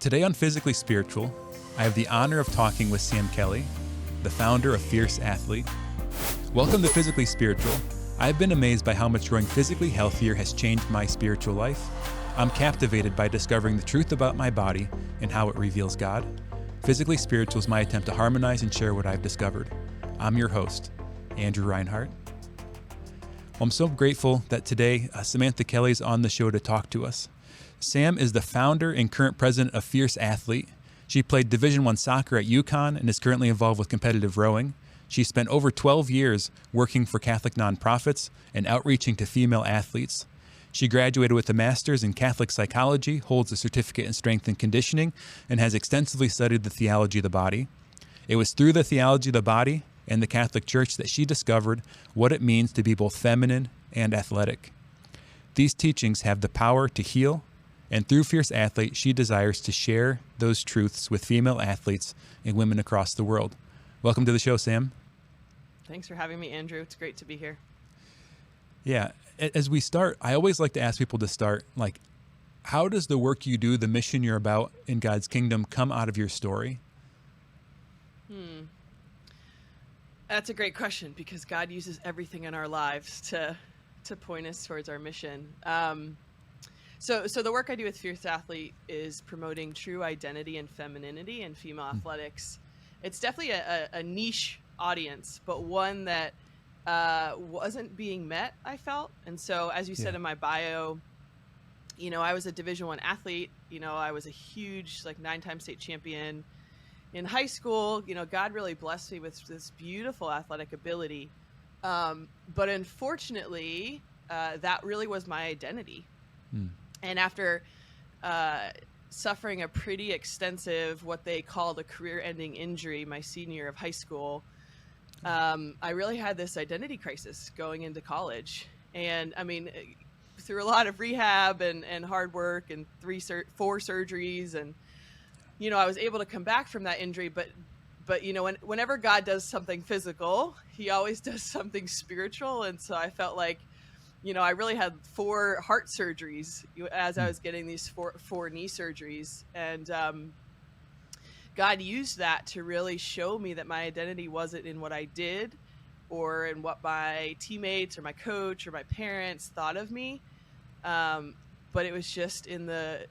Today on Physically Spiritual, I have the honor of talking with Sam Kelley, the founder of Fierce Athlete. Welcome to Physically Spiritual. I've been amazed by how much growing physically healthier has changed my spiritual life. I'm captivated by discovering the truth about my body and how it reveals God. Physically Spiritual is my attempt to harmonize and share what I've discovered. I'm your host, Andrew Reinhart. Well, I'm so grateful that today Samantha Kelley is on the show to talk to us. Sam is the founder and current president of Fierce Athlete. She played Division I soccer at UConn and is currently involved with competitive rowing. She spent over 12 years working for Catholic nonprofits and outreaching to female athletes. She graduated with a master's in Catholic psychology, holds a certificate in strength and conditioning, and has extensively studied the theology of the body. It was through the theology of the body and the Catholic Church that she discovered what it means to be both feminine and athletic. These teachings have the power to heal, and through Fierce Athlete, she desires to share those truths with female athletes and women across the world. Welcome to the show, Sam. Thanks for having me, Andrew. It's great to be here. Yeah, as we start, I always like to ask people to start, like, how does the work you do, the mission you're about in God's kingdom, come out of your story? That's a great question, because God uses everything in our lives to point us towards our mission. So the work I do with Fierce Athlete is promoting true identity and femininity in female athletics. It's definitely a niche audience, but one that wasn't being met, I felt. And so, as you said in my bio, I was a Division I athlete. I was a huge, 9-time state champion in high school. God really blessed me with this beautiful athletic ability. But unfortunately, that really was my identity. And after suffering a pretty extensive, what they called a career-ending injury my senior year of high school, I really had this identity crisis going into college. And I mean, through a lot of rehab and hard work and 4 surgeries, and I was able to come back from that injury. But whenever God does something physical, He always does something spiritual. And so I felt like, I really had 4 heart surgeries as I was getting these four knee surgeries. And God used that to really show me that my identity wasn't in what I did or in what my teammates or my coach or my parents thought of me. But it was just in the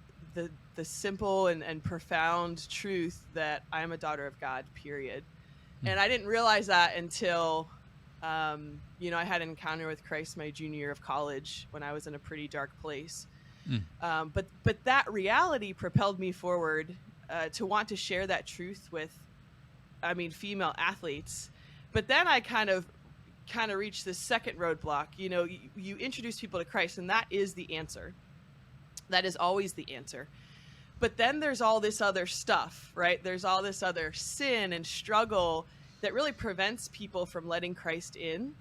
simple and profound truth that I am a daughter of God, period. And I didn't realize that until I had an encounter with Christ my junior year of college when I was in a pretty dark place. But that reality propelled me forward to want to share that truth with, female athletes. But then I kind of reached this second roadblock. You introduce people to Christ, and that is the answer. That is always the answer. But then there's all this other stuff, right? There's all this other sin and struggle that really prevents people from letting Christ in.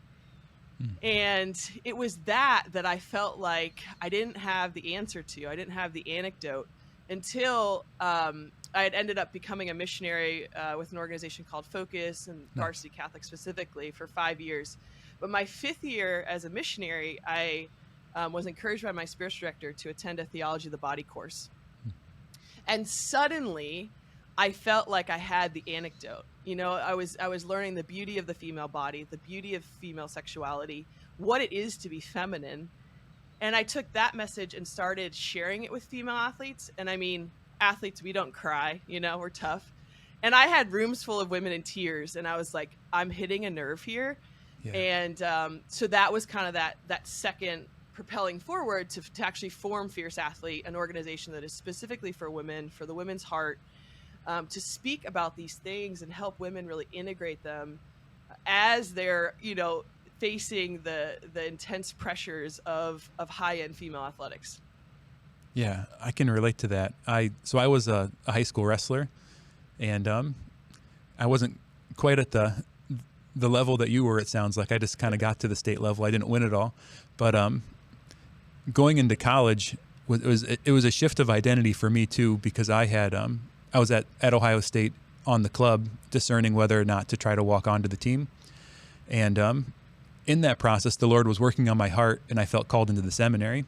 And it was that I felt like I didn't have the answer to. I didn't have the antidote until I had ended up becoming a missionary with an organization called Focus and Varsity Catholic specifically for 5 years. But my 5th year as a missionary, I was encouraged by my spiritual director to attend a Theology of the Body course. And suddenly I felt like I had the antidote. I was learning the beauty of the female body, the beauty of female sexuality, what it is to be feminine. And I took that message and started sharing it with female athletes. And athletes, we don't cry, we're tough. And I had rooms full of women in tears, and I was like, I'm hitting a nerve here. Yeah. And so that was kind of that second propelling forward to actually form Fierce Athlete, an organization that is specifically for women, for the women's heart, to speak about these things and help women really integrate them as they're, facing the intense pressures of high-end female athletics. Yeah, I can relate to that. I was a high school wrestler, and I wasn't quite at the level that you were, it sounds like. I just kind of got to the state level. I didn't win it all. But going into college, it was a shift of identity for me, too, because I was at Ohio State on the club, discerning whether or not to try to walk onto the team. And in that process, the Lord was working on my heart, and I felt called into the seminary.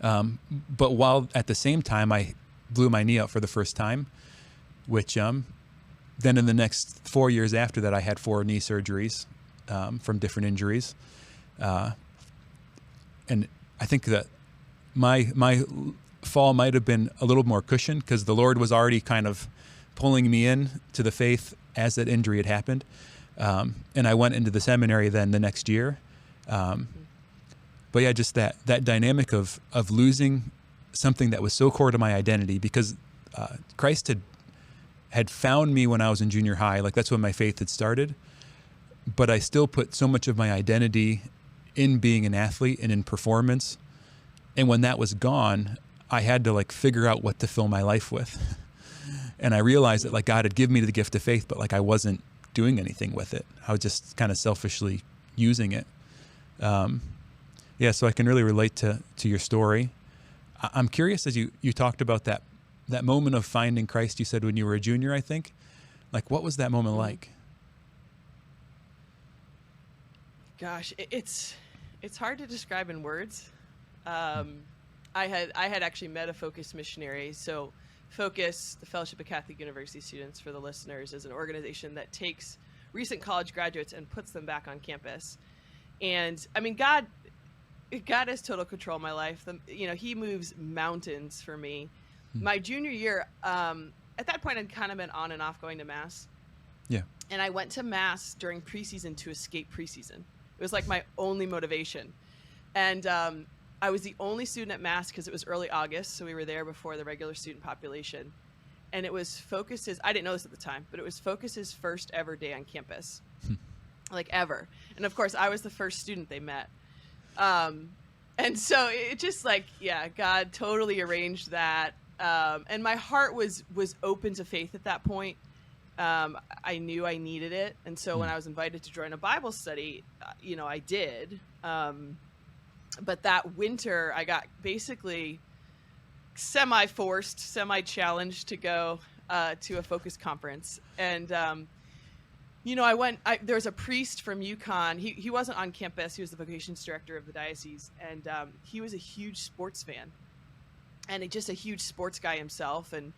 But while at the same time I blew my knee out for the first time, which then in the next 4 years after that, I had 4 knee surgeries from different injuries. And I think that my fall might have been a little more cushioned because the Lord was already kind of pulling me in to the faith as that injury had happened. And I went into the seminary then the next year. But yeah, just that dynamic of losing something that was so core to my identity, because Christ had found me when I was in junior high. Like, that's when my faith had started. But I still put so much of my identity in being an athlete and in performance. And when that was gone, I had to like figure out what to fill my life with. And I realized that like God had given me the gift of faith, but like I wasn't doing anything with it. I was just kind of selfishly using it. So I can really relate to your story. I'm curious, as you talked about that moment of finding Christ, you said when you were a junior, I think. Like, what was that moment like? Gosh, it's hard to describe in words. I had actually met a Focus missionary. So Focus, the Fellowship of Catholic University Students, for the listeners, is an organization that takes recent college graduates and puts them back on campus. And I mean, God has total control of my life. He moves mountains for me. My junior year, at that point, I'd kind of been on and off going to Mass. Yeah. And I went to Mass during preseason to escape preseason. It was like my only motivation. And I was the only student at Mass because it was early August, so we were there before the regular student population. And it was Focus's, I didn't know this at the time, but it was Focus's first ever day on campus. Like, ever. And of course, I was the first student they met. And so it just like, yeah, God totally arranged that. And my heart was open to faith at that point. I knew I needed it. And so when I was invited to join a Bible study, I did. But that winter, I got basically semi-forced, semi-challenged to go to a Focus conference. And, there was a priest from UConn. He wasn't on campus. He was the vocations director of the diocese. And he was a huge sports fan and just a huge sports guy himself. And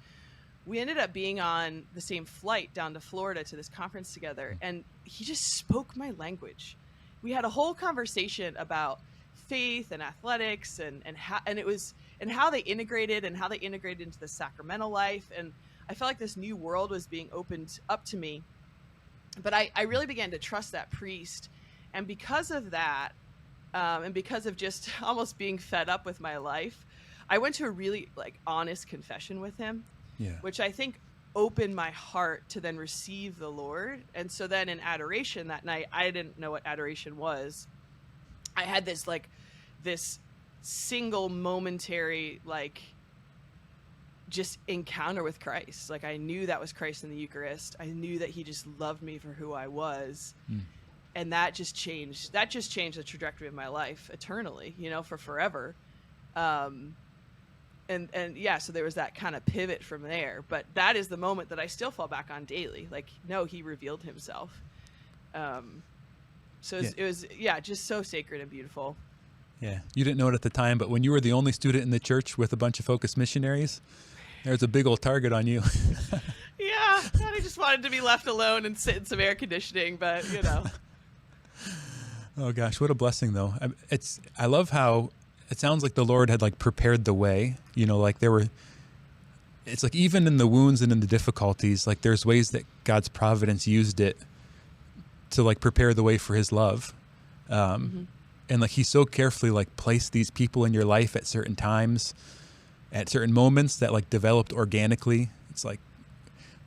we ended up being on the same flight down to Florida to this conference together. And he just spoke my language. We had a whole conversation about faith and athletics and how they integrated into the sacramental life. And I felt like this new world was being opened up to me. But I really began to trust that priest. And because of that, and because of just almost being fed up with my life, I went to a really like honest confession with him, which I think opened my heart to then receive the Lord. And so then in adoration that night, I didn't know what adoration was. I had this single momentary, like, just encounter with Christ. Like, I knew that was Christ in the Eucharist. I knew that he just loved me for who I was. And that just changed the trajectory of my life eternally, for forever. And so there was that kind of pivot from there, but that is the moment that I still fall back on daily. Like, no, he revealed himself. It was just so sacred and beautiful. Yeah. You didn't know it at the time, but when you were the only student in the church with a bunch of Focus missionaries, there's a big old target on you. Yeah. I just wanted to be left alone and sit in some air conditioning, but Oh gosh, what a blessing though. I love how it sounds like the Lord had like prepared the way, it's like even in the wounds and in the difficulties, like there's ways that God's providence used it to like prepare the way for his love. And like he so carefully like placed these people in your life at certain times, at certain moments that like developed organically. It's like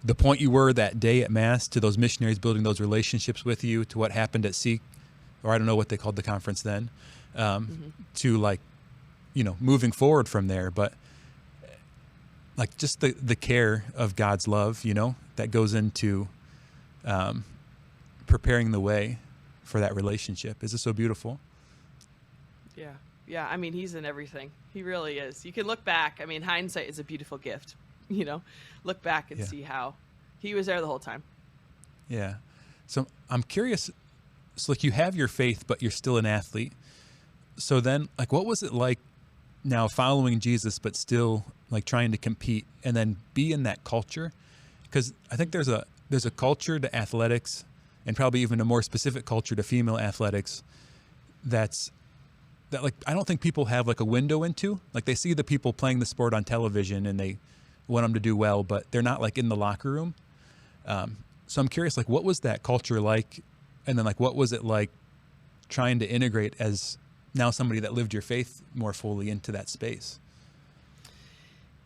the point you were that day at Mass, to those missionaries building those relationships with you, to what happened at Seek, or I don't know what they called the conference then, to like, moving forward from there. But like just the care of God's love, that goes into preparing the way for that relationship. Is this so beautiful? Yeah. Yeah. I mean, he's in everything. He really is. You can look back. I mean, hindsight is a beautiful gift, look back and see how he was there the whole time. Yeah. So I'm curious. So like you have your faith, but you're still an athlete. So then like, what was it like now following Jesus, but still like trying to compete and then be in that culture. Because I think there's a culture to athletics, and probably even a more specific culture to female athletics that like I don't think people have like a window into. Like they see the people playing the sport on television and they want them to do well, but they're not like in the locker room. So I'm curious, like what was that culture like? And then like what was it like trying to integrate as now somebody that lived your faith more fully into that space?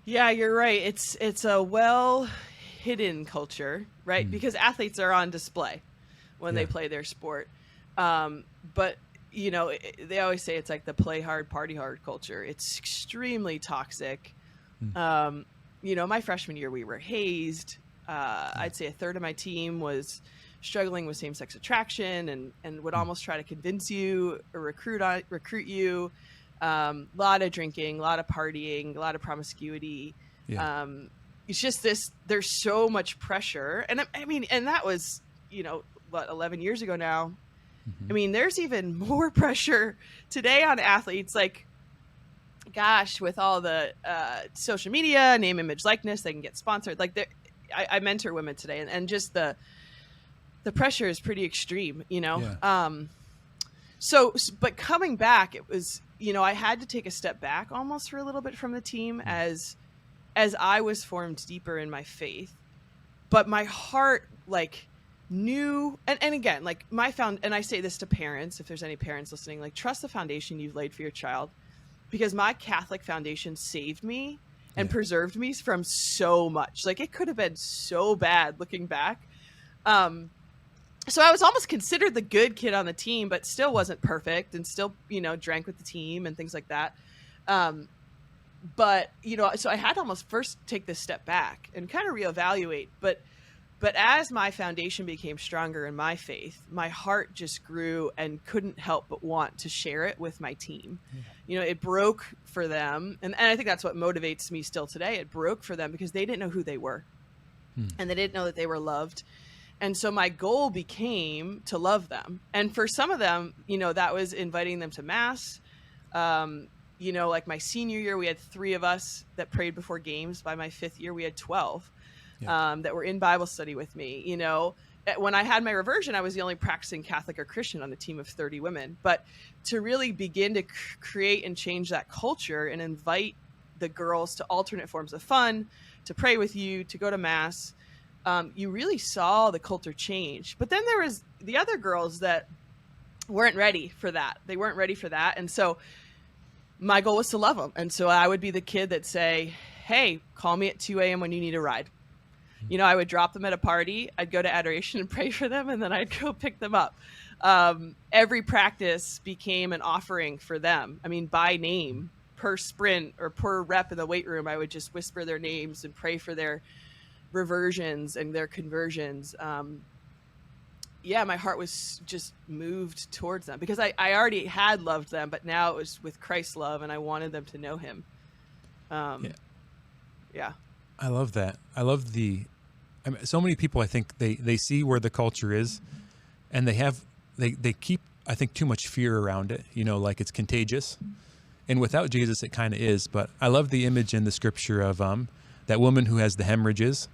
Yeah, you're right. It's a well hidden culture, right? Because athletes are on display when they play their sport. But you know, they always say it's like the play hard, party hard culture. It's extremely toxic. You know, my freshman year, we were hazed. I'd say a third of my team was struggling with same-sex attraction and would almost try to convince you or recruit you. Lot of drinking, a lot of partying, a lot of promiscuity. It's just there's so much pressure. And I mean, and that was, you know, what, 11 years ago now. I mean, there's even more pressure today on athletes. Like, gosh, with all the social media, name, image, likeness, they can get sponsored. Like, I mentor women today, and just the pressure is pretty extreme, you know? Yeah. But coming back, it was, you know, I had to take a step back almost for a little bit from the team as I was formed deeper in my faith. But my heart, like, knew, and again, like and I say this to parents, if there's any parents listening, like, trust the foundation you've laid for your child, because my Catholic foundation saved me and preserved me from so much. Like, it could have been so bad looking back. So I was almost considered the good kid on the team, but still wasn't perfect and still, you know, drank with the team and things like that. But, you know, so I had to almost first take this step back and kind of reevaluate. But as my foundation became stronger in my faith, my heart just grew and couldn't help but want to share it with my team. You know, it broke for them. And I think that's what motivates me still today. It broke for them because they didn't know who they were. And they didn't know that they were loved. And so my goal became to love them. And for some of them, you know, that was inviting them to mass. You know, like my senior year, we had 3 of us that prayed before games. By my 5th year, we had 12 that were in Bible study with me. You know, when I had my reversion, I was the only practicing Catholic or Christian on the team of 30 women. But to really begin to create and change that culture and invite the girls to alternate forms of fun, to pray with you, to go to mass, you really saw the culture change. But then there was the other girls that weren't ready for that. They weren't ready for that. And so my goal was to love them. And so I would be the kid that say, hey, call me at 2 a.m. when you need a ride. You know, I would drop them at a party. I'd go to adoration and pray for them, and then I'd go pick them up. Every practice became an offering for them. I mean, by name, per sprint or per rep in the weight room, I would just whisper their names and pray for their reversions and their conversions. My heart was just moved towards them because I already had loved them, but now it was with Christ's love, and I wanted them to know him. I love that. I love so many people, I think they see where the culture is, and they keep, I think, too much fear around it, you know, like it's contagious. And without Jesus, it kind of is. But I love the image in the scripture of that woman who has the hemorrhages,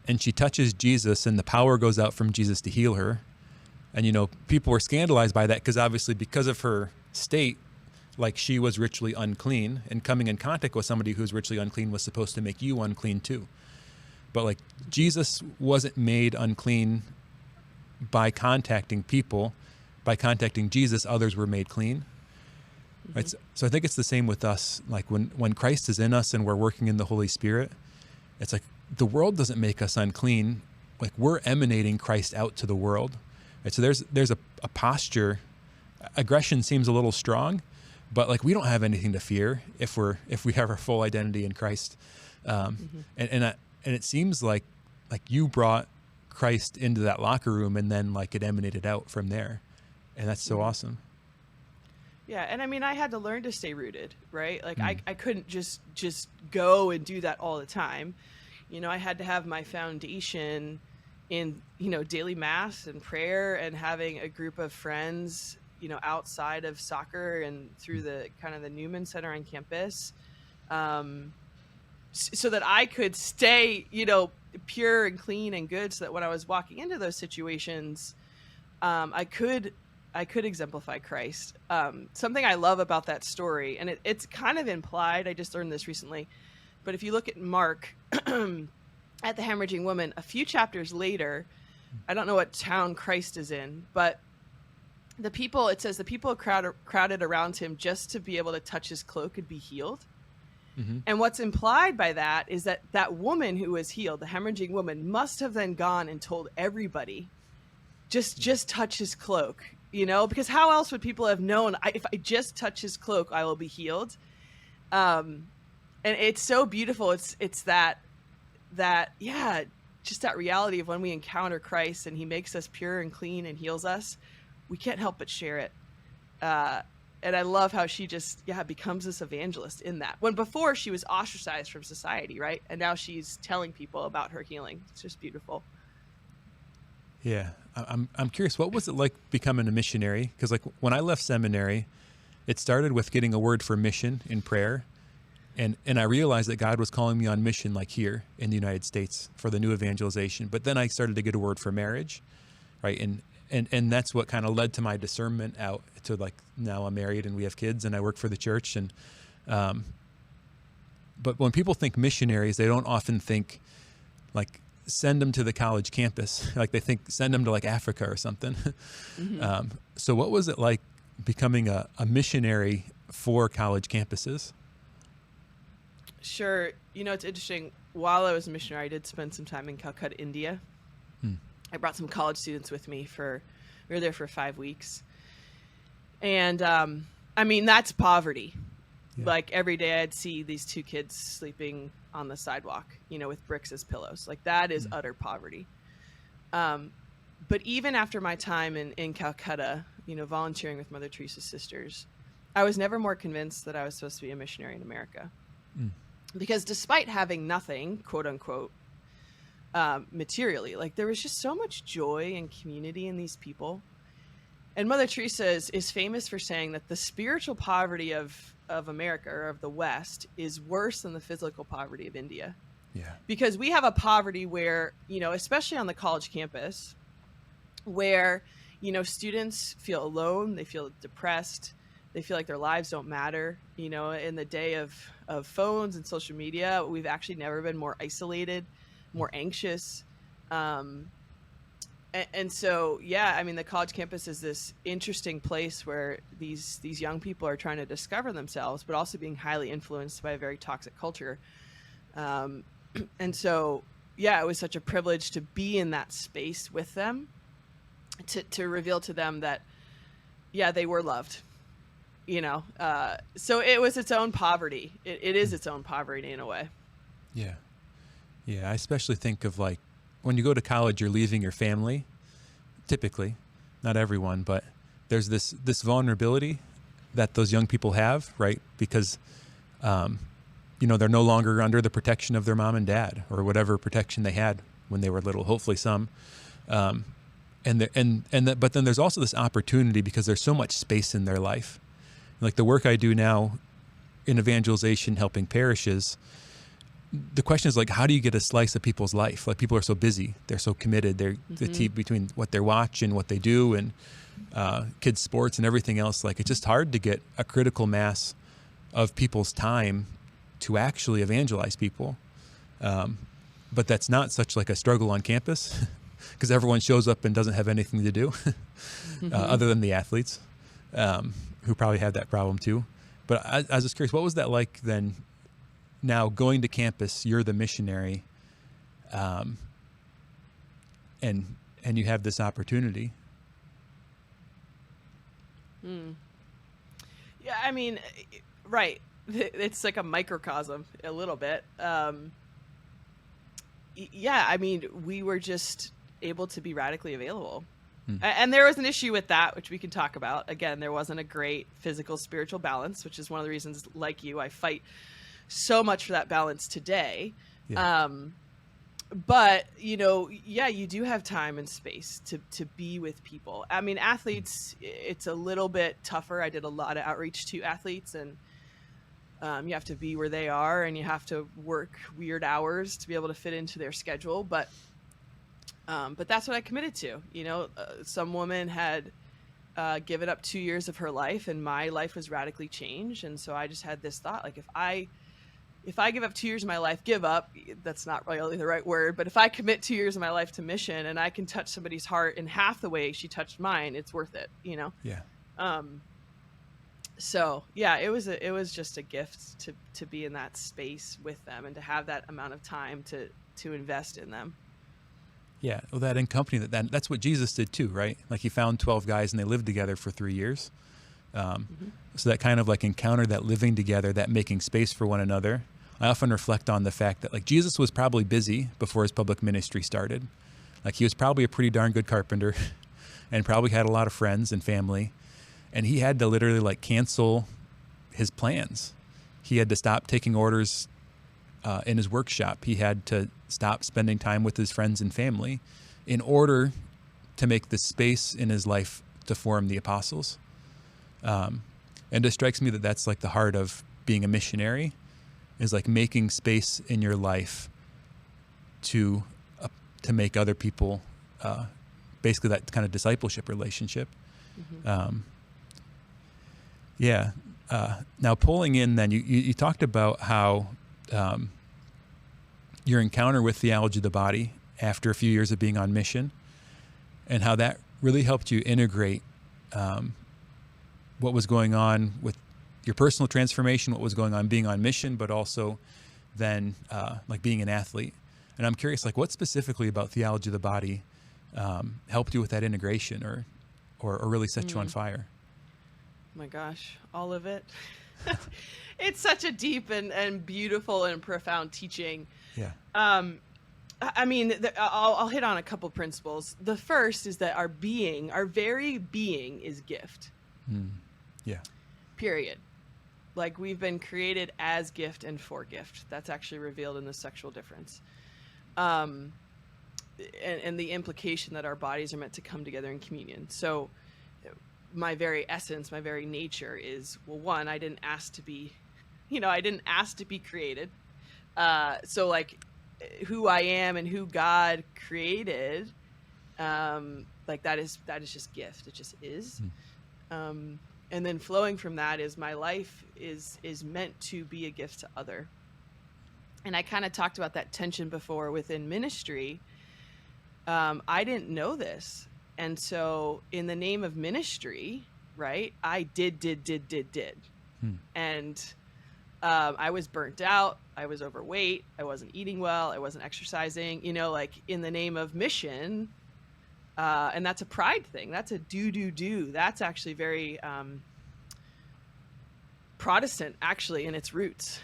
and she touches Jesus, and the power goes out from Jesus to heal her. And, you know, people were scandalized by that because obviously because of her state, like she was ritually unclean, and coming in contact with somebody who's ritually unclean was supposed to make you unclean too. But like Jesus wasn't made unclean by contacting people. By contacting Jesus, others were made clean. Right? So I think it's the same with us. Like when Christ is in us and we're working in the Holy Spirit, it's like the world doesn't make us unclean. Like we're emanating Christ out to the world. Right? So there's a posture. Aggression seems a little strong, but like we don't have anything to fear if we have our full identity in Christ. And it seems like you brought Christ into that locker room, and then like it emanated out from there, and that's so awesome. Yeah, and I mean, I had to learn to stay rooted, right? Like I couldn't just go and do that all the time. You know, I had to have my foundation in, you know, daily mass and prayer and having a group of friends, outside of soccer and through the kind of the Newman Center on campus, so that I could stay, pure and clean and good, so that when I was walking into those situations, I could exemplify Christ. Something I love about that story, and it's kind of implied, I just learned this recently, but if you look at Mark at the hemorrhaging woman, a few chapters later, I don't know what town Christ is in, but it says the people crowded around him just to be able to touch his cloak and be healed. Mm-hmm. And what's implied by that is that woman who was healed, the hemorrhaging woman, must have then gone and told everybody, just touch his cloak, because how else would people have known, if I just touch his cloak, I will be healed? And it's so beautiful. It's that, just that reality of when we encounter Christ and he makes us pure and clean and heals us, we can't help but share it. And I love how she just, becomes this evangelist in that. When before she was ostracized from society, right? And now she's telling people about her healing. It's just beautiful. Yeah. I'm curious, what was it like becoming a missionary? Because like when I left seminary, it started with getting a word for mission in prayer. And I realized that God was calling me on mission like here in the United States for the new evangelization. But then I started to get a word for marriage, right? And that's what kind of led to my discernment out to like, now I'm married and we have kids and I work for the church. And, but when people think missionaries, they don't often think like send them to the college campus. Like they think send them to like Africa or something. Mm-hmm. So what was it like becoming a missionary for college campuses? Sure. It's interesting. While I was a missionary, I did spend some time in Calcutta, India. I brought some college students with me we were there for 5 weeks. And, that's poverty. Yeah. Like every day I'd see these 2 kids sleeping on the sidewalk, with bricks as pillows. Like that is utter poverty. But even after my time in Calcutta, volunteering with Mother Teresa's sisters, I was never more convinced that I was supposed to be a missionary in America. Because despite having nothing, quote unquote, materially, like there was just so much joy and community in these people. And Mother Teresa is famous for saying that the spiritual poverty of America, or of the West, is worse than the physical poverty of India. Yeah. Because we have a poverty where, especially on the college campus, where, students feel alone, they feel depressed, they feel like their lives don't matter. In the day of phones and social media, we've actually never been more isolated, more anxious. And so, the college campus is this interesting place where these young people are trying to discover themselves, but also being highly influenced by a very toxic culture. And so, it was such a privilege to be in that space with them, to reveal to them that, they were loved. So it was its own poverty. It is its own poverty in a way. Yeah. Yeah. I especially think of like when you go to college, you're leaving your family, typically, not everyone, but there's this vulnerability that those young people have, right? Because, they're no longer under the protection of their mom and dad or whatever protection they had when they were little, hopefully some. But then there's also this opportunity because there's so much space in their life. Like the work I do now in evangelization, helping parishes, the question is like, how do you get a slice of people's life? Like people are so busy, they're so committed, they're between what they watch and what they do and kids' sports and everything else. Like it's just hard to get a critical mass of people's time to actually evangelize people. But that's not such like a struggle on campus because everyone shows up and doesn't have anything to do other than the athletes. Who probably had that problem too. But I was just curious, what was that like then? Now going to campus, you're the missionary, and you have this opportunity. Yeah, right. It's like a microcosm a little bit. We were just able to be radically available. And there was an issue with that, which we can talk about. Again, there wasn't a great physical spiritual balance, which is one of the reasons, like you, I fight so much for that balance today. Yeah. but yeah, you do have time and space to be with people. I mean, athletes, it's a little bit tougher. I did a lot of outreach to athletes, and you have to be where they are, and you have to work weird hours to be able to fit into their schedule. But that's what I committed to. Some woman had given up 2 years of her life, and my life was radically changed. And so I just had this thought, like, if I give up 2 years of my life, give up, that's not really the right word, but if I commit 2 years of my life to mission and I can touch somebody's heart in half the way she touched mine, it's worth it, Yeah. So yeah, it was just a gift to be in that space with them and to have that amount of time to invest in them. Yeah. Well, that in company, that's what Jesus did too, right? Like he found 12 guys and they lived together for 3 years. So that kind of like encounter, that living together, that making space for one another. I often reflect on the fact that like Jesus was probably busy before his public ministry started. Like he was probably a pretty darn good carpenter and probably had a lot of friends and family. And he had to literally like cancel his plans. He had to stop taking orders in his workshop. He had to stop spending time with his friends and family in order to make the space in his life to form the apostles. And it strikes me that that's like the heart of being a missionary, is like making space in your life to make other people, basically that kind of discipleship relationship. Mm-hmm. Yeah. Now pulling in then, you talked about how your encounter with theology of the body after a few years of being on mission, and how that really helped you integrate what was going on with your personal transformation, what was going on being on mission, but also then like being an athlete. And I'm curious, like what specifically about theology of the body helped you with that integration or really set you on fire? My gosh, all of it. It's such a deep and beautiful and profound teaching. Yeah. I mean, I'll hit on a couple principles. The first is that our very being is gift. Yeah. Period. Like we've been created as gift and for gift. That's actually revealed in the sexual difference. And the implication that our bodies are meant to come together in communion. So my very essence, my very nature is, well, one, I didn't ask to be created. So like who I am and who God created, like that is just gift. It just is. And then flowing from that is my life is meant to be a gift to other. And I kind of talked about that tension before within ministry. I didn't know this. And so in the name of ministry, right, I did. And I was burnt out. I was overweight. I wasn't eating well. I wasn't exercising, like in the name of mission. And that's a pride thing. That's a do. That's actually very Protestant, actually, in its roots.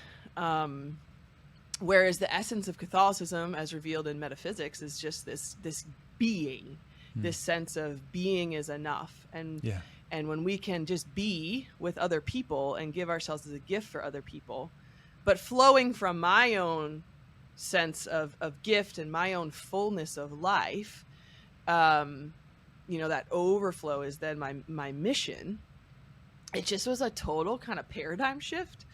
Whereas the essence of Catholicism, as revealed in metaphysics, is just this being, this sense of being is enough. And when we can just be with other people and give ourselves as a gift for other people, but flowing from my own sense of gift and my own fullness of life, that overflow is then my mission. It just was a total kind of paradigm shift.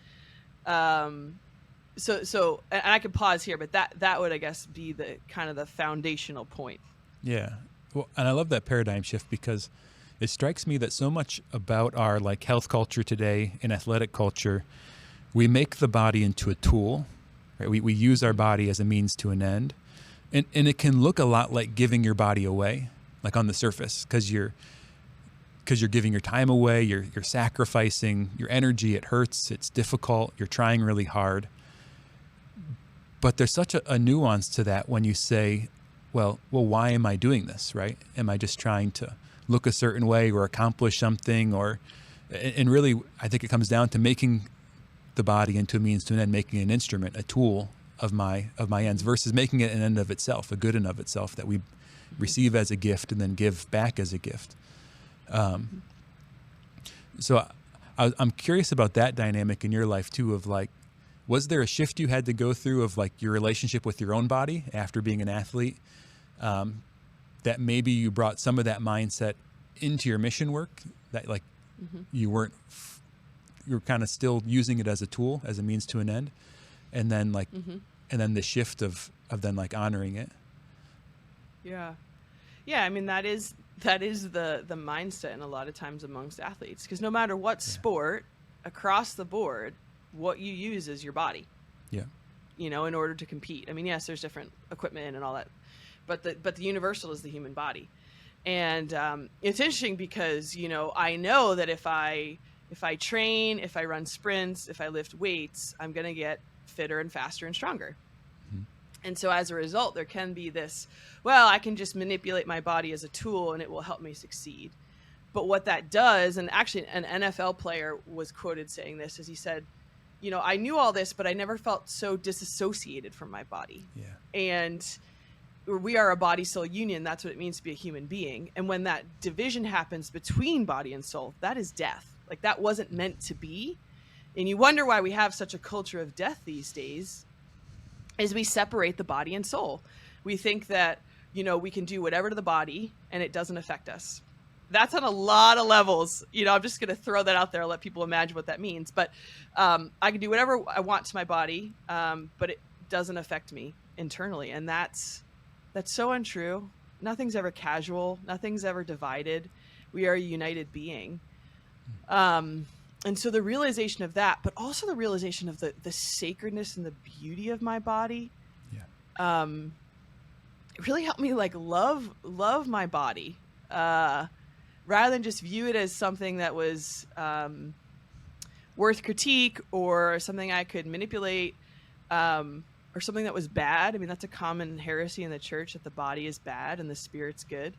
So and I could pause here, but that would, I guess, be the kind of the foundational point. Yeah. Well, and I love that paradigm shift because it strikes me that so much about our like health culture today and athletic culture, we make the body into a tool, right? We use our body as a means to an end. And it can look a lot like giving your body away, like on the surface, because you're giving your time away, you're sacrificing your energy, it hurts, it's difficult, you're trying really hard. But there's such a nuance to that when you say, well, why am I doing this, right? Am I just trying to look a certain way or accomplish something? And really, I think it comes down to making the body into a means to an end, making an instrument, a tool of my ends, versus making it an end of itself, a good end of itself that we receive as a gift and then give back as a gift. So I'm curious about that dynamic in your life too, of like, Was there a shift you had to go through of like your relationship with your own body after being an athlete, that maybe you brought some of that mindset into your mission work, that like you were kind of still using it as a tool, as a means to an end, and then like and then the shift of then like honoring it? Yeah. I mean, that is the mindset, and a lot of times amongst athletes, because no matter what sport, across the board, what you use is your body. Yeah. In order to compete. I mean, yes, there's different equipment and all that, but the universal is the human body. And it's interesting because, I know that if I train, if I run sprints, if I lift weights, I'm going to get fitter and faster and stronger. And so as a result, there can be this, well, I can just manipulate my body as a tool and it will help me succeed. But what that does, and actually an NFL player was quoted saying this, is he said, I knew all this, but I never felt so disassociated from my body. Yeah. And we are a body-soul union. That's what it means to be a human being. And when that division happens between body and soul, that is death. Like, that wasn't meant to be. And you wonder why we have such a culture of death these days, is we separate the body and soul. We think that, we can do whatever to the body and it doesn't affect us. That's on a lot of levels. I'm just going to throw that out there and let people imagine what that means. But I can do whatever I want to my body, but it doesn't affect me internally. And that's so untrue. Nothing's ever casual. Nothing's ever divided. We are a united being. And so the realization of that, but also the realization of the sacredness and the beauty of my body, it really helped me like love my body, rather than just view it as something that was worth critique or something I could manipulate, or something that was bad. I mean, that's a common heresy in the church, that the body is bad and the spirit's good.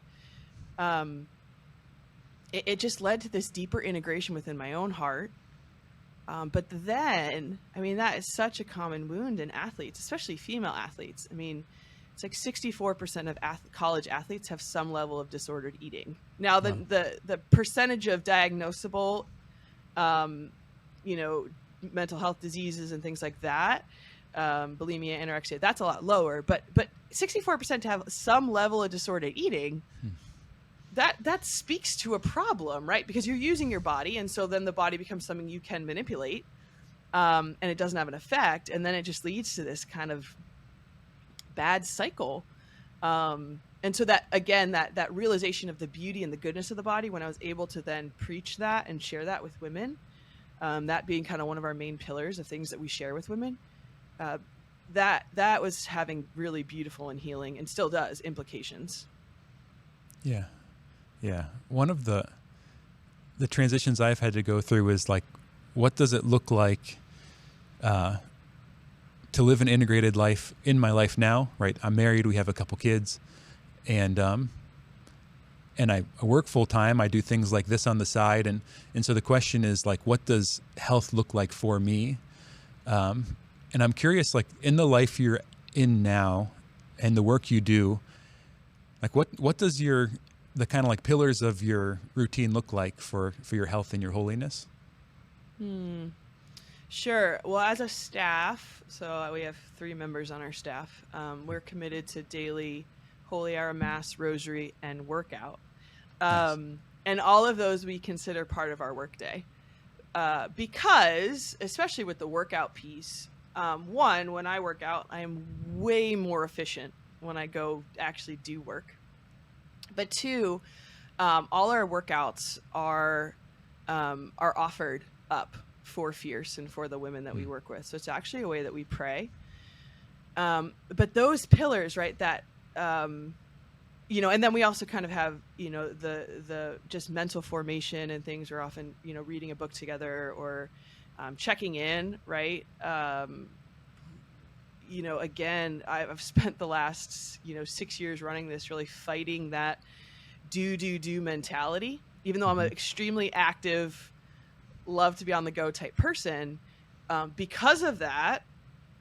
It just led to this deeper integration within my own heart. But then, I mean, that is such a common wound in athletes, especially female athletes. I mean, it's like 64% of college athletes have some level of disordered eating. Now, the percentage of diagnosable, mental health diseases and things like that, bulimia, anorexia, that's a lot lower. But 64% to have some level of disordered eating, that speaks to a problem, right? Because you're using your body, and so then the body becomes something you can manipulate, and it doesn't have an effect, and then it just leads to this kind of bad cycle. And so that, again, that realization of the beauty and the goodness of the body, when I was able to then preach that and share that with women, that being kind of one of our main pillars of things that we share with women, that was having really beautiful and healing, and still does, implications. Yeah. One of the transitions I've had to go through is like, what does it look like to live an integrated life in my life now, right? I'm married, we have a couple kids, and I work full time. I do things like this on the side. And so the question is like, what does health look like for me? And I'm curious, like in the life you're in now and the work you do, like what does the kind of like pillars of your routine look like for your health and your holiness? Sure. Well, as a staff, so we have 3 members on our staff, we're committed to daily holy hour, mass, rosary, and workout. Nice. And all of those we consider part of our workday. Because, especially with the workout piece, one, when I work out, I am way more efficient when I go actually do work. But 2, all our workouts are offered up for Fierce and for the women that we work with. So it's actually a way that we pray. But those pillars, right, that, and then we also kind of have, the just mental formation and things. We're often, reading a book together or checking in, right? Again, I've spent the last, 6 years running this, really fighting that do mentality, even though I'm an extremely active, love to be on the go type person. Because of that,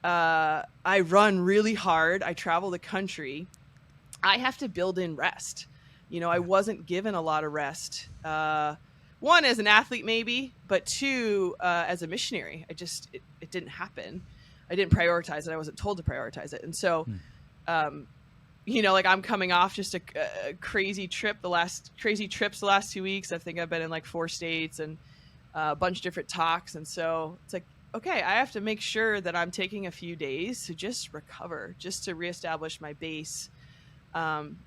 I run really hard. I travel the country. I have to build in rest. I wasn't given a lot of rest. 1, as an athlete, maybe, but 2, as a missionary, it didn't happen. I didn't prioritize it. I wasn't told to prioritize it. And so, like I'm coming off just a crazy trip, the last 2 weeks. I think I've been in like 4 states and a bunch of different talks. And so it's like, okay, I have to make sure that I'm taking a few days to just recover, just to reestablish my base.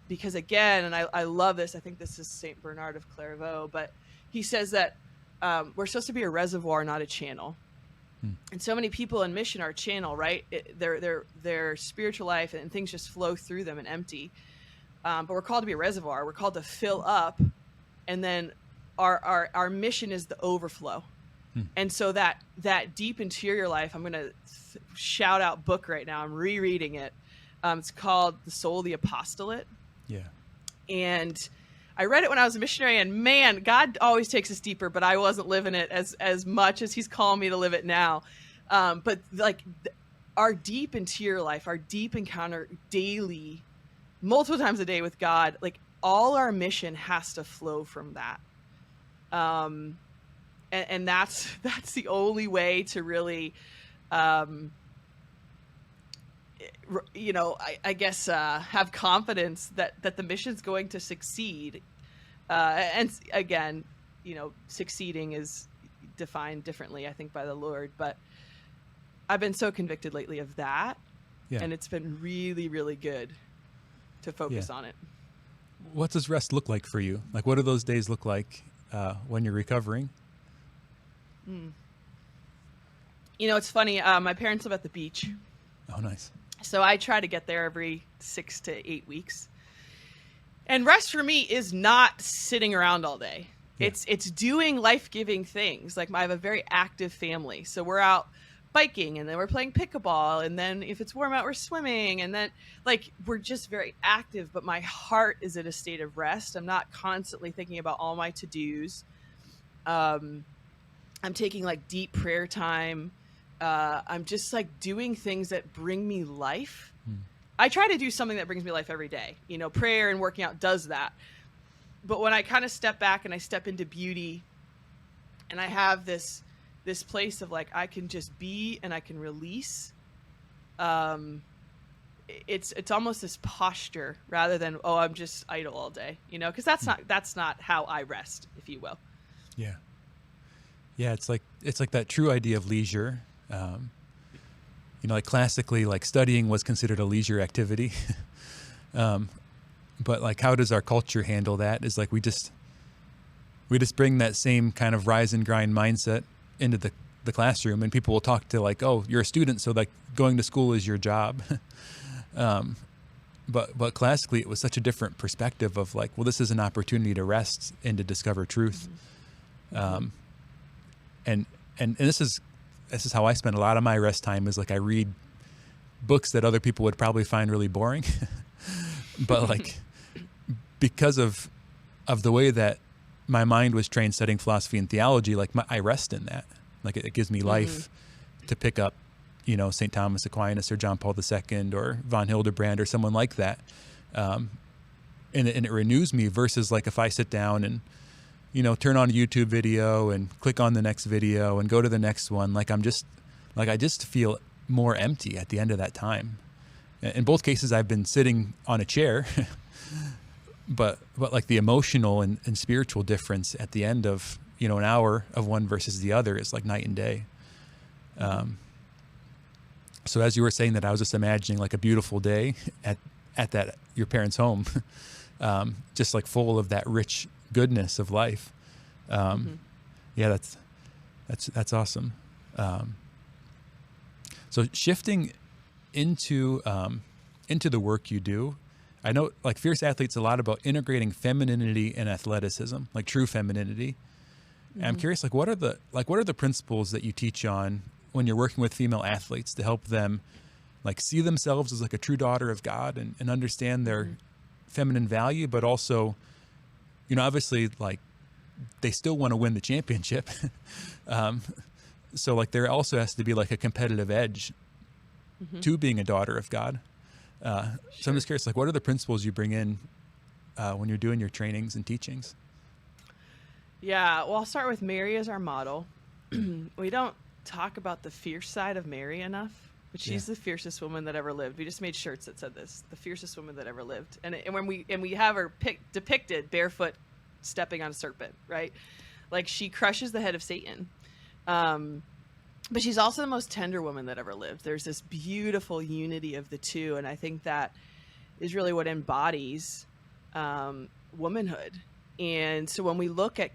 Because again, and I love this, I think this is St. Bernard of Clairvaux, but he says that we're supposed to be a reservoir, not a channel. And so many people in mission are channel, right? Their spiritual life and things just flow through them and empty. But we're called to be a reservoir. We're called to fill up, and then our mission is the overflow. And so that deep interior life, I'm going to shout out book right now. I'm rereading it. It's called The Soul of the Apostolate. Yeah. And I read it when I was a missionary, and man, God always takes us deeper, but I wasn't living it as much as he's calling me to live it now. But like our deep interior life, our deep encounter daily, multiple times a day with God, like all our mission has to flow from that. And that's the only way to really, I guess, have confidence that the mission's going to succeed. And again, succeeding is defined differently, I think, by the Lord. But I've been so convicted lately of that. Yeah. And it's been really, really good to focus on it. What does rest look like for you? Like, what do those days look like when you're recovering? It's funny. My parents live at the beach. Oh, nice. So I try to get there every 6 to 8 weeks. And rest for me is not sitting around all day. Yeah. It's doing life-giving things. Like I have a very active family. So we're out biking, and then we're playing pickleball, and then if it's warm out, we're swimming, and then like we're just very active, but my heart is in a state of rest. I'm not constantly thinking about all my to-dos. I'm taking like deep prayer time. I'm just like doing things that bring me life. I try to do something that brings me life every day. Prayer and working out does that. But when I kind of step back and I step into beauty, and I have this place of like, I can just be and I can release. It's almost this posture rather than, I'm just idle all day, because that's not how I rest, if you will. Yeah. Yeah. It's like that true idea of leisure. Like classically, like studying was considered a leisure activity. But like, how does our culture handle that? Is like, we just bring that same kind of rise and grind mindset into the classroom, and people will talk to like, oh, you're a student, so like going to school is your job. But classically it was such a different perspective of like, well, this is an opportunity to rest and to discover truth. And this is how I spend a lot of my rest time, is like I read books that other people would probably find really boring. But like, because of the way that my mind was trained studying philosophy and theology, like I rest in that. Like it gives me life to pick up, St. Thomas Aquinas or John Paul II or von Hildebrand or someone like that. And it renews me, versus like if I sit down and, turn on a YouTube video and click on the next video and go to the next one, like I just feel more empty at the end of that time. In both cases, I've been sitting on a chair, but like the emotional and spiritual difference at the end of, an hour of one versus the other is like night and day. So as you were saying that, I was just imagining like a beautiful day at that, your parents' home, just like full of that rich goodness of life. Yeah, that's awesome. So shifting into the work you do, I know like Fierce Athlete's a lot about integrating femininity and athleticism, like true femininity. And I'm curious, like what are the principles that you teach on when you're working with female athletes to help them like see themselves as like a true daughter of God and understand their feminine value, but also, obviously like they still want to win the championship. So like there also has to be like a competitive edge to being a daughter of God. So I'm just curious, like what are the principles you bring in when you're doing your trainings and teachings? Yeah, well, I'll start with Mary as our model. We don't talk about the fierce side of Mary enough, but she's the fiercest woman that ever lived. We just made shirts that said this, the fiercest woman that ever lived. And when we have her depicted barefoot stepping on a serpent, right? Like, she crushes the head of Satan. But she's also the most tender woman that ever lived. There's this beautiful unity of the two. And I think that is really what embodies womanhood. And so when we look at,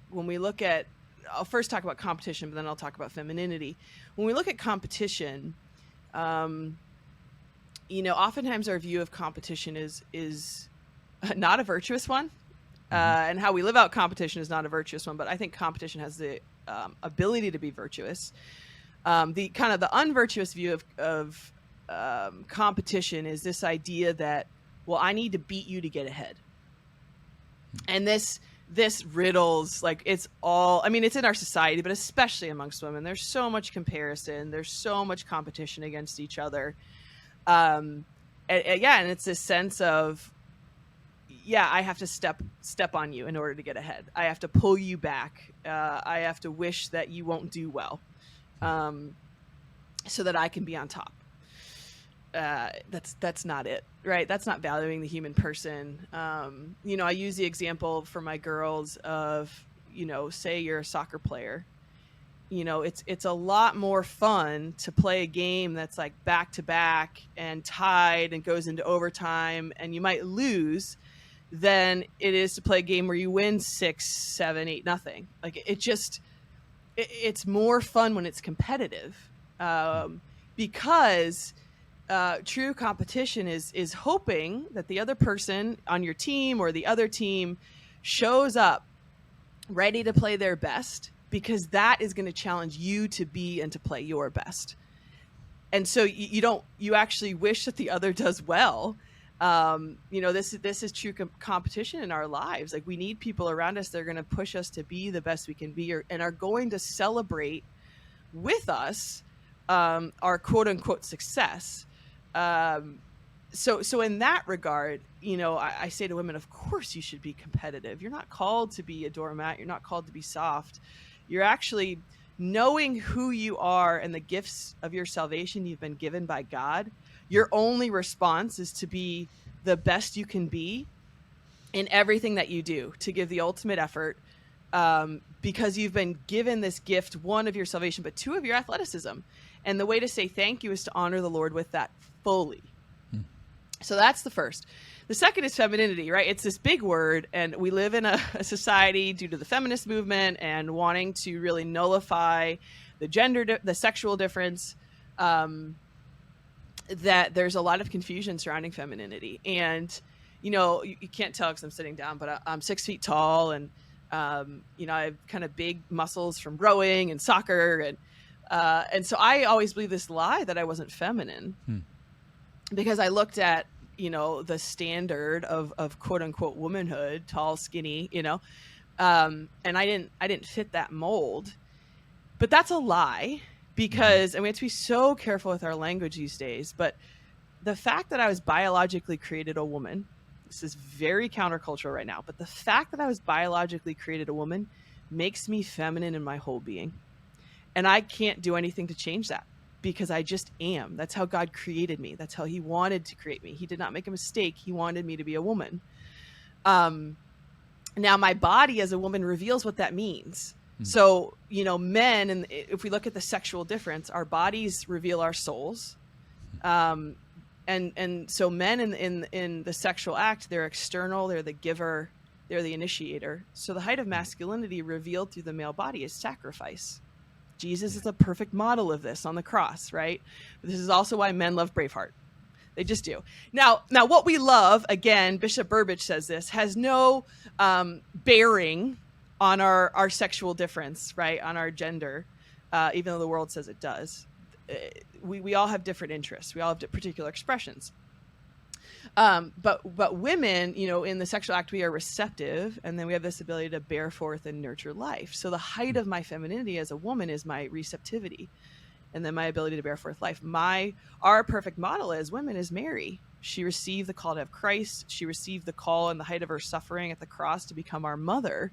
I'll first talk about competition, but then I'll talk about femininity. When we look at competition, oftentimes our view of competition is not a virtuous one. And how we live out competition is not a virtuous one, but I think competition has the ability to be virtuous. The unvirtuous view of competition is this idea that, well, I need to beat you to get ahead. And this riddles, like, it's all, I mean, it's in our society, but especially amongst women, there's so much comparison. There's so much competition against each other. And it's this sense of, I have to step on you in order to get ahead. I have to pull you back. I have to wish that you won't do well, so that I can be on top. That's not it, right? That's not valuing the human person. I use the example for my girls of, say you're a soccer player. It's a lot more fun to play a game that's like back to back and tied and goes into overtime and you might lose than it is to play a game where you win 6-7-8 nothing. Like, it's more fun when it's competitive, because true competition is hoping that the other person on your team or the other team shows up ready to play their best, because that is going to challenge you to be and to play your best. And so you actually wish that the other does well. This is true competition in our lives. Like, we need people around us that are going to push us to be the best we can be, and are going to celebrate with us our quote unquote success. So in that regard, I say to women, of course you should be competitive. You're not called to be a doormat. You're not called to be soft. You're actually knowing who you are and the gifts of your salvation you've been given by God. Your only response is to be the best you can be in everything that you do, to give the ultimate effort, because you've been given this gift, one, of your salvation, but two, of your athleticism. And the way to say thank you is to honor the Lord with that fully. So that's the first. The second is femininity, right? It's this big word, and we live in a society, due to the feminist movement and wanting to really nullify the the sexual difference, that there's a lot of confusion surrounding femininity. And, you can't tell because I'm sitting down, but I'm 6 feet tall, and, I have kind of big muscles from rowing and soccer. And so I always believed this lie that I wasn't feminine, because I looked at, the standard of quote unquote womanhood, tall, skinny, and I didn't fit that mold. But that's a lie, because, and we have to be so careful with our language these days, but the fact that I was biologically created a woman, this is very countercultural right now, but the fact that I was biologically created a woman makes me feminine in my whole being. And I can't do anything to change that, because I just am. That's how God created me. That's how he wanted to create me. He did not make a mistake. He wanted me to be a woman. Now my body as a woman reveals what that means. So, men, and if we look at the sexual difference, our bodies reveal our souls. And so men in the sexual act, they're external, they're the giver, they're the initiator. So the height of masculinity revealed through the male body is sacrifice. Jesus is a perfect model of this on the cross, right? But this is also why men love Braveheart. They just do. Now what we love, again, Bishop Burbidge says this, has no bearing on our sexual difference, right? On our gender, even though the world says it does. We all have different interests. We all have particular expressions. But women, in the sexual act, we are receptive, and then we have this ability to bear forth and nurture life. So the height of my femininity as a woman is my receptivity, and then my ability to bear forth life. Our perfect model as women is Mary. She received the call to have Christ. She received the call in the height of her suffering at the cross to become our mother.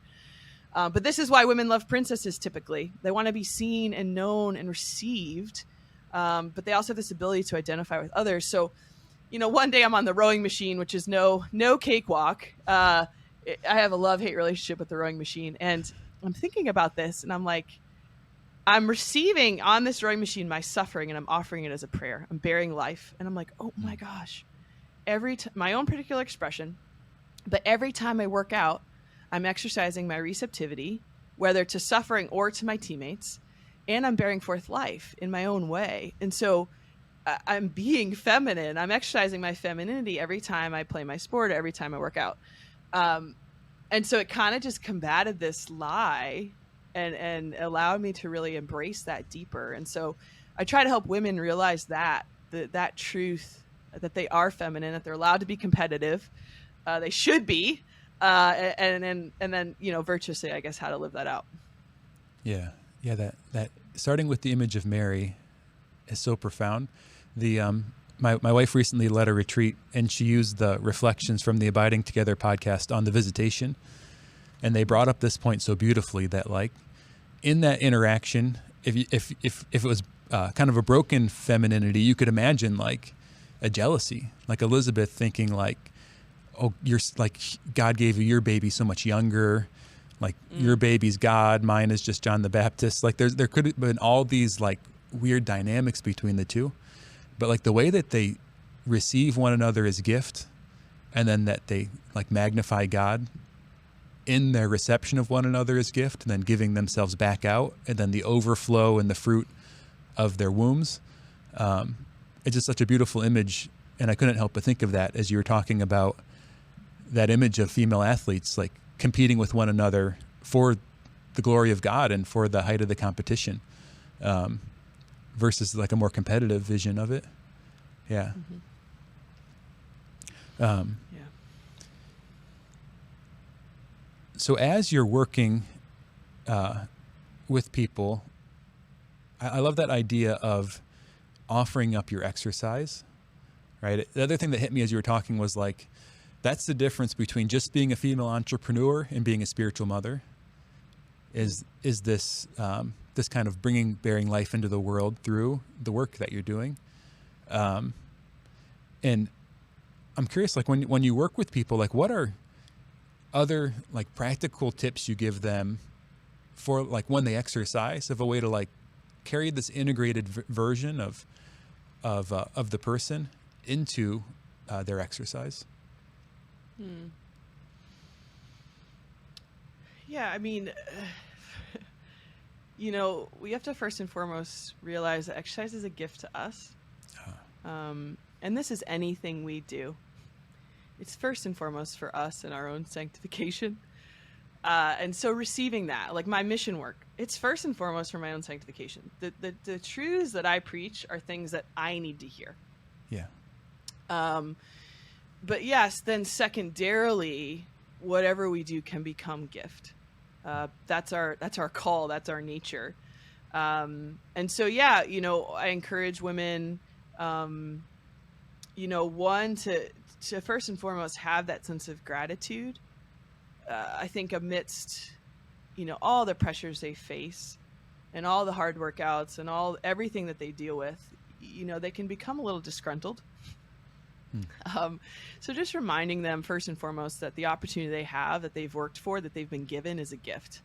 But this is why women love princesses typically. They want to be seen and known and received but they also have this ability to identify with others. So, one day I'm on the rowing machine, which is no cakewalk. I have a love-hate relationship with the rowing machine, and I'm thinking about this, and I'm like, I'm receiving on this rowing machine my suffering, and I'm offering it as a prayer. I'm bearing life, and I'm like, oh my gosh, my own particular expression, but every time I work out, I'm exercising my receptivity, whether to suffering or to my teammates, and I'm bearing forth life in my own way. And so I'm being feminine. I'm exercising my femininity every time I play my sport, every time I work out. And so it kind of just combated this lie and allowed me to really embrace that deeper. And so I try to help women realize that truth, that they are feminine, that they're allowed to be competitive. They should be. And then, virtuously, I guess, how to live that out. Yeah. That starting with the image of Mary is so profound. My wife recently led a retreat, and she used the reflections from the Abiding Together podcast on the visitation. And they brought up this point so beautifully that, like, in that interaction, if it was kind of a broken femininity, you could imagine like a jealousy, like Elizabeth thinking like, oh, you're like, God gave you your baby so much younger. Like your baby's God, mine is just John the Baptist. Like there could have been all these like weird dynamics between the two, but like the way that they receive one another as gift, and then that they like magnify God in their reception of one another as gift, and then giving themselves back out, and then the overflow and the fruit of their wombs. It's just such a beautiful image, and I couldn't help but think of that as you were talking about that image of female athletes like competing with one another for the glory of God and for the height of the competition, versus like a more competitive vision of it. Yeah. Mm-hmm. So as you're working with people, I love that idea of offering up your exercise, right? The other thing that hit me as you were talking was like, that's the difference between just being a female entrepreneur and being a spiritual mother, is this this kind of bearing life into the world through the work that you're doing. And I'm curious, like when you work with people, like what are other like practical tips you give them for like when they exercise, of a way to like carry this integrated version of the person into their exercise? Yeah, I mean, we have to first and foremost realize that exercise is a gift to us. And this is anything we do. It's first and foremost for us and our own sanctification. And so receiving that, like my mission work, it's first and foremost for my own sanctification. The truths that I preach are things that I need to hear. Yeah. But yes, then secondarily, whatever we do can become gift. That's our call. That's our nature. And so, yeah, I encourage women, one, to first and foremost have that sense of gratitude. I think amidst, all the pressures they face and all the hard workouts and everything that they deal with, they can become a little disgruntled. So just reminding them first and foremost that the opportunity they have, that they've worked for, that they've been given, is a gift.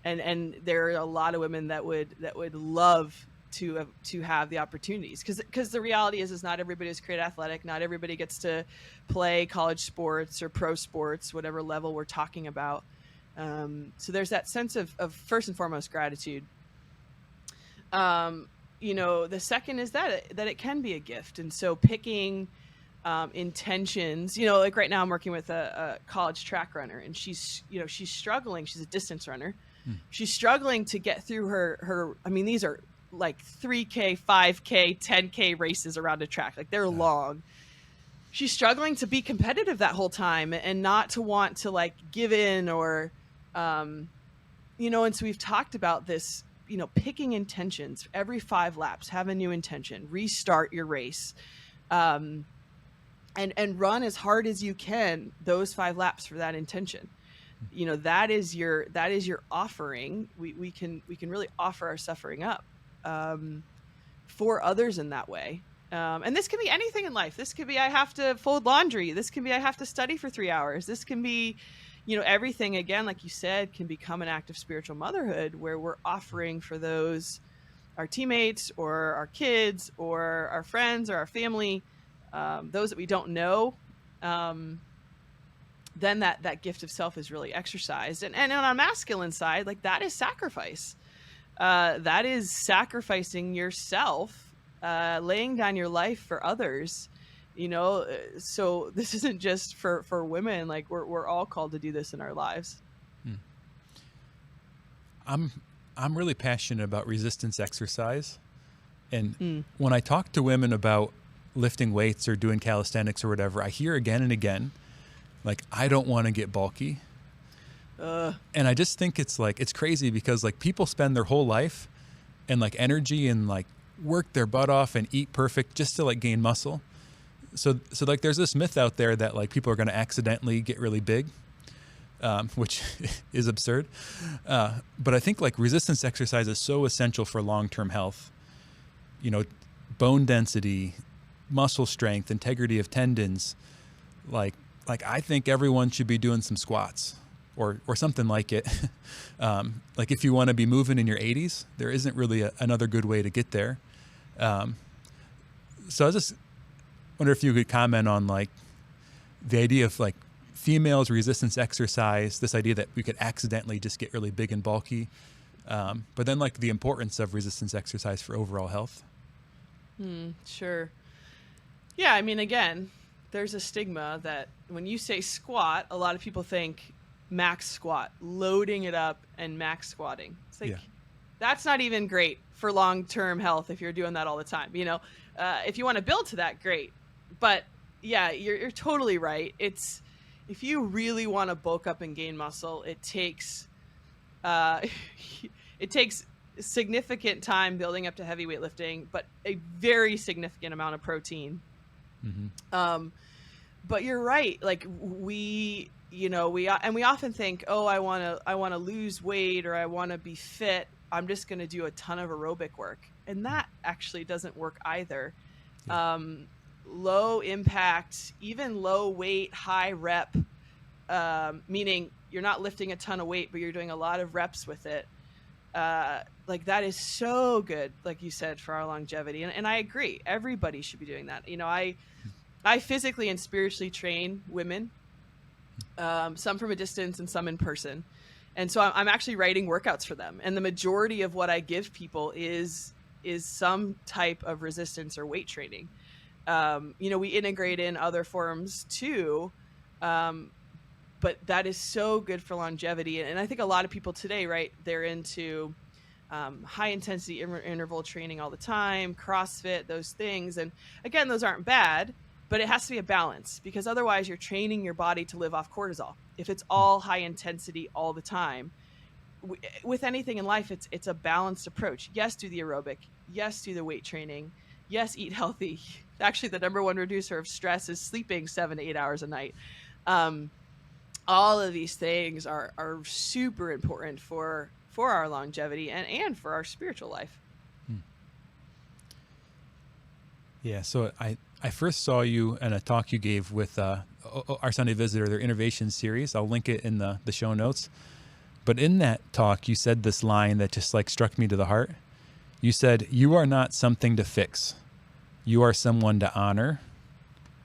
And there are a lot of women that would love to have the opportunities, because the reality is not everybody is created athletic. Not everybody gets to play college sports or pro sports, whatever level we're talking about. So there's that sense of first and foremost gratitude. The second is that it can be a gift. And so picking intentions, like right now I'm working with a college track runner, and she's struggling. She's a distance runner. She's struggling to get through her, these are like 3K, 5K, 10K races around a track. Like they're long. She's struggling to be competitive that whole time and not to want to like give in or, and so we've talked about this, picking intentions every 5 laps, have a new intention, restart your race, and run as hard as you can those 5 laps for that intention. That is your offering. We can really offer our suffering up. for others in that way. And this can be anything in life. This could be, I have to fold laundry. This can be, I have to study for 3 hours. This can be, everything, again, like you said, can become an act of spiritual motherhood where we're offering for those, our teammates or our kids or our friends or our family, those that we don't know. Then that gift of self is really exercised. And on a masculine side, like, that is sacrifice. That is sacrificing yourself, laying down your life for others, so this isn't just for women. Like, we're all called to do this in our lives. I'm really passionate about resistance exercise. And when I talk to women about lifting weights or doing calisthenics or whatever, I hear again and again, like, I don't want to get bulky. And I just think it's crazy because, like, people spend their whole life and, like, energy and, like, work their butt off and eat perfect just to, like, gain muscle. So like, there's this myth out there that, like, people are going to accidentally get really big, which is absurd. But I think, like, resistance exercise is so essential for long-term health. Bone density, muscle strength, integrity of tendons. Like I think everyone should be doing some squats or something like it. Like, if you want to be moving in your 80s, there isn't really another good way to get there. So I just wonder if you could comment on, like, the idea of, like, females resistance exercise, this idea that we could accidentally just get really big and bulky, but then, like, the importance of resistance exercise for overall health. Sure. Yeah, I mean, again, there's a stigma that when you say squat, a lot of people think max squat, loading it up and max squatting. It's like, that's not even great for long-term health if you're doing that all the time. If you want to build to that, great. But yeah, you're totally right. It's, if you really want to bulk up and gain muscle, it takes significant time building up to heavy weightlifting, but a very significant amount of protein. But you're right. Like, we often think, oh, I want to lose weight, or I want to be fit. I'm just going to do a ton of aerobic work. And that actually doesn't work either. Low impact, even low weight, high rep, meaning you're not lifting a ton of weight, but you're doing a lot of reps with it. Like, that is so good, like you said, for our longevity. And I agree. Everybody should be doing that. I physically and spiritually train women, some from a distance and some in person. And so I'm actually writing workouts for them. And the majority of what I give people is some type of resistance or weight training. We integrate in other forms too. But that is so good for longevity. And I think a lot of people today, right, they're into high intensity interval training all the time, CrossFit, those things. And again, those aren't bad, but it has to be a balance, because otherwise you're training your body to live off cortisol. If it's all high intensity all the time, with anything in life, it's a balanced approach. Yes, do the aerobic. Yes, do the weight training. Yes, eat healthy. Actually, the number one reducer of stress is sleeping 7 to 8 hours a night. All of these things are super important for our longevity and for our spiritual life. Yeah, so I first saw you in a talk you gave with our Sunday Visitor, their Innovation series. I'll link it in the show notes. But in that talk, you said this line that just, like, struck me to the heart. You said, "You are not something to fix. You are someone to honor.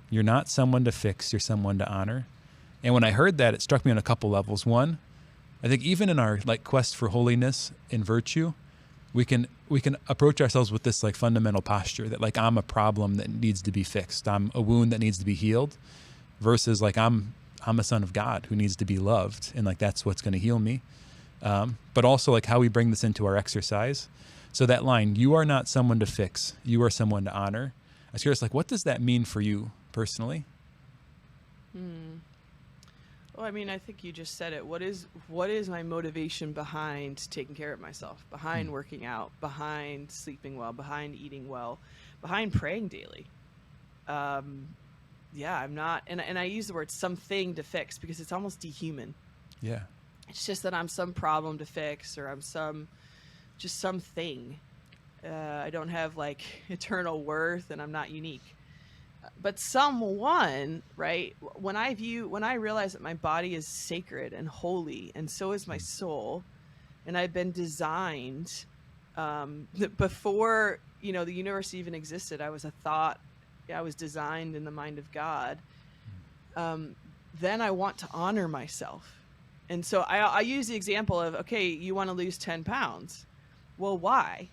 You're not someone to fix. You're someone to honor." And when I heard that, it struck me on a couple levels. One, I think even in our, like, quest for holiness and virtue, we can approach ourselves with this, like, fundamental posture that, like, I'm a problem that needs to be fixed. I'm a wound that needs to be healed, versus, like, I'm a son of God who needs to be loved, and, like, that's what's going to heal me. But also, like, how we bring this into our exercise. So that line, "You are not someone to fix. You are someone to honor." I was curious, like, what does that mean for you personally? Well, I mean, I think you just said it. What is my motivation behind taking care of myself, behind working out, behind sleeping well, behind eating well, behind praying daily? Yeah, I'm not, and I use the word something to fix because it's almost dehuman. Yeah. It's just that I'm some problem to fix, or I'm something. I don't have like eternal worth, and I'm not unique. But someone, right? When I realize that my body is sacred and holy, and so is my soul, and I've been designed before the universe even existed. I was a thought. I was designed in the mind of God. Then I want to honor myself. And so I use the example of, okay, you want to lose 10 pounds. Well, why?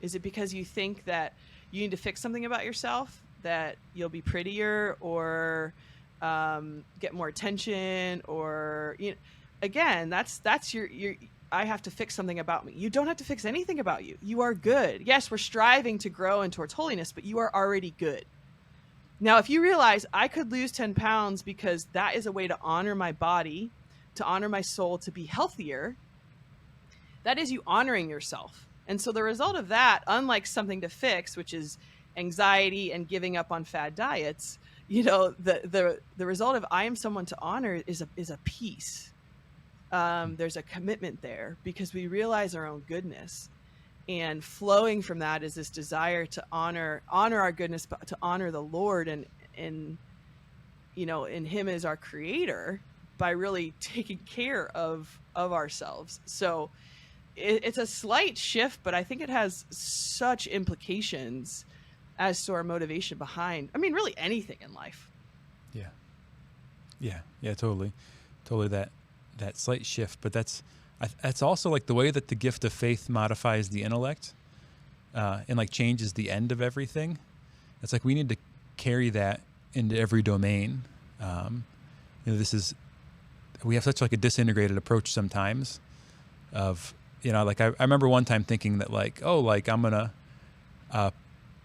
Is it because you think that you need to fix something about yourself, that you'll be prettier or get more attention, or, again, that's your, I have to fix something about me. You don't have to fix anything about you. You are good. Yes, we're striving to grow and towards holiness, but you are already good. Now, if you realize I could lose 10 pounds because that is a way to honor my body, to honor my soul, to be healthier, that is you honoring yourself. And so the result of that, unlike something to fix, which is anxiety and giving up on fad diets, the result of I am someone to honor is a peace. There's a commitment there because we realize our own goodness. And flowing from that is this desire to honor our goodness, but to honor the Lord and in Him as our creator by really taking care of ourselves. So it's a slight shift, but I think it has such implications as to our motivation behind, really anything in life. Yeah, totally that slight shift, but that's also like the way that the gift of faith modifies the intellect and like changes the end of everything. It's like we need to carry that into every domain. We have such like a disintegrated approach sometimes of, like I remember one time thinking that like, I'm going to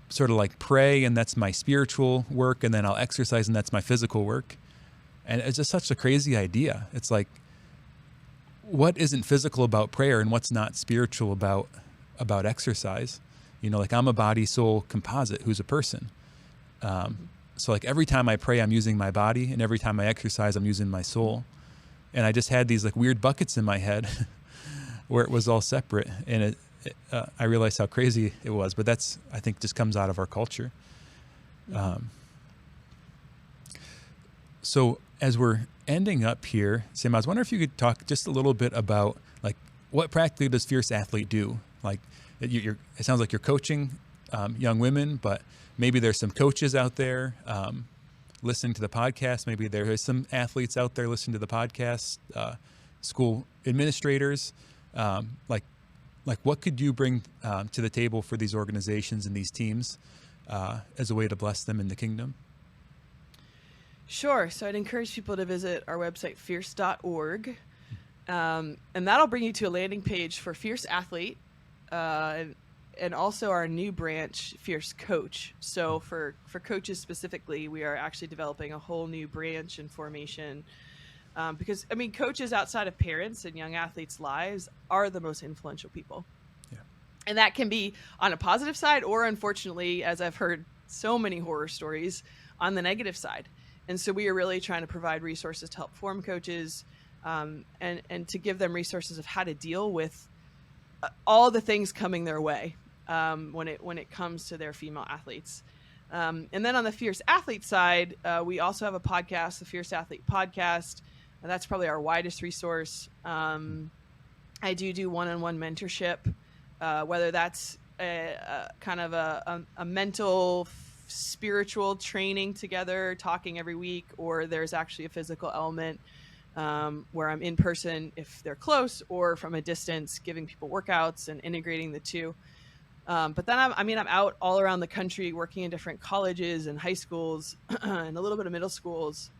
sort of like pray and that's my spiritual work, and then I'll exercise and that's my physical work. And it's just such a crazy idea. It's like, what isn't physical about prayer and what's not spiritual about exercise? Like I'm a body soul composite who's a person. So like every time I pray, I'm using my body, and every time I exercise, I'm using my soul. And I just had these like weird buckets in my head where it was all separate. And I realized how crazy it was, but that's, I think, just comes out of our culture. So as we're ending up here, Sam, I was wondering if you could talk just a little bit about like what practically does Fierce Athlete do? Like it sounds like you're coaching young women, but maybe there's some coaches out there listening to the podcast. Maybe there is some athletes out there listening to the podcast, school administrators. Like what could you bring to the table for these organizations and these teams as a way to bless them in the kingdom? Sure. So I'd encourage people to visit our website, fierce.org. And that'll bring you to a landing page for Fierce Athlete and also our new branch, Fierce Coach. So for coaches specifically, we are actually developing a whole new branch and formation because, coaches outside of parents and young athletes' lives are the most influential people. Yeah. And that can be on a positive side or, unfortunately, as I've heard so many horror stories, on the negative side. And so we are really trying to provide resources to help form coaches and to give them resources of how to deal with all the things coming their way when it comes to their female athletes. And then on the Fierce Athlete side, we also have a podcast, the Fierce Athlete Podcast. And that's probably our widest resource. I do one-on-one mentorship, whether that's a kind of a mental spiritual training together, talking every week, or there's actually a physical element where I'm in person if they're close, or from a distance giving people workouts and integrating the two. But then I'm out all around the country working in different colleges and high schools and a little bit of middle schools,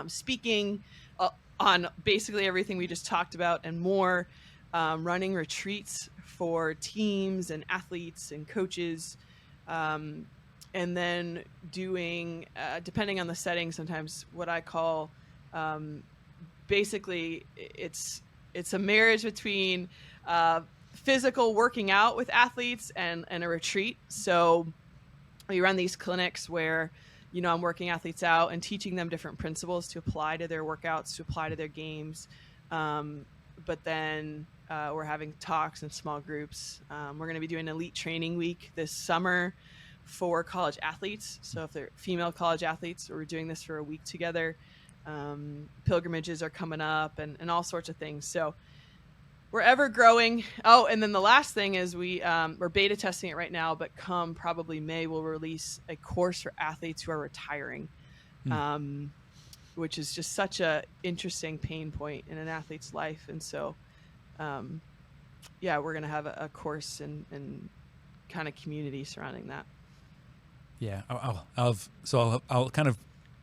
speaking on basically everything we just talked about and more, running retreats for teams and athletes and coaches, and then doing, depending on the setting, sometimes what I call, basically it's a marriage between physical working out with athletes and a retreat. So we run these clinics where, I'm working athletes out and teaching them different principles to apply to their workouts, to apply to their games. But then We're having talks in small groups. We're going to be doing Elite Training Week this summer for college athletes. So if they're female college athletes, we're doing this for a week together. Pilgrimages are coming up and all sorts of things. So we're ever growing. Oh, and then the last thing is we're beta testing it right now, but come probably May, we'll release a course for athletes who are retiring, which is just such a interesting pain point in an athlete's life. And so, we're going to have a course and kind of community surrounding that. Yeah, I'll kind of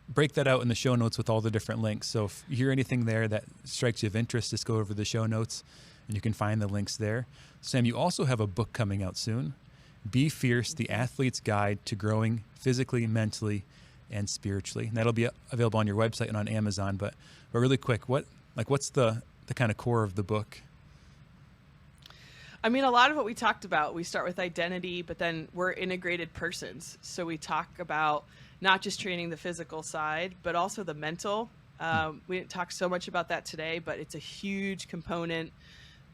break that out in the show notes with all the different links. So if you hear anything there that strikes you of interest, just go over the show notes and you can find the links there. Sam, you also have a book coming out soon, Be Fierce, The Athlete's Guide to Growing Physically, Mentally, and Spiritually. And that'll be available on your website and on Amazon. But really quick, what's the kind of core of the book? I mean, a lot of what we talked about, we start with identity, but then we're integrated persons. So we talk about not just training the physical side, but also the mental. We didn't talk so much about that today, but it's a huge component.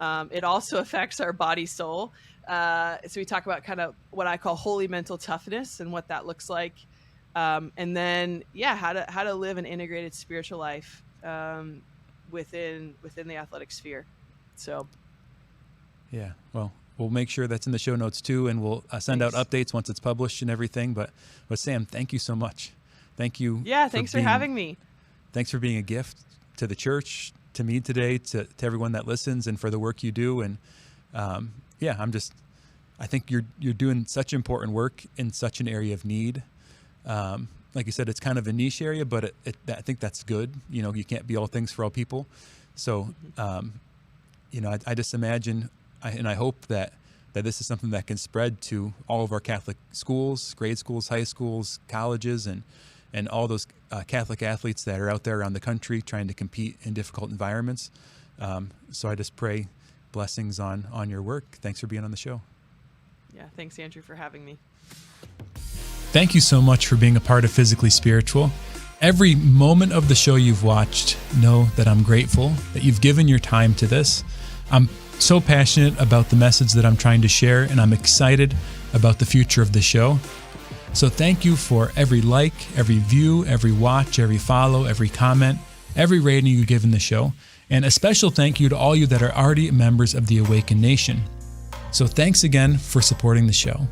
It also affects our body, soul. So we talk about kind of what I call holy mental toughness and what that looks like. And then, how to live an integrated spiritual life within the athletic sphere. So. Yeah, well, we'll make sure that's in the show notes too, and we'll send out updates once it's published and everything. But Sam, thank you so much. Thank you. Yeah, thanks for having me. Thanks for being a gift to the church, to me today, to everyone that listens, and for the work you do. And I think you're doing such important work in such an area of need. Like you said, it's kind of a niche area, but I think that's good. You can't be all things for all people. So, I just imagine. And I hope that this is something that can spread to all of our Catholic schools, grade schools, high schools, colleges, and all those Catholic athletes that are out there around the country trying to compete in difficult environments. So I just pray blessings on your work. Thanks for being on the show. Yeah, thanks, Andrew, for having me. Thank you so much for being a part of Physically Spiritual. Every moment of the show you've watched, know that I'm grateful that you've given your time to this. I'm so passionate about the message that I'm trying to share, and I'm excited about the future of the show. So thank you for every like, every view, every watch, every follow, every comment, every rating you give in the show. And a special thank you to all you that are already members of the Awakened Nation. So thanks again for supporting the show.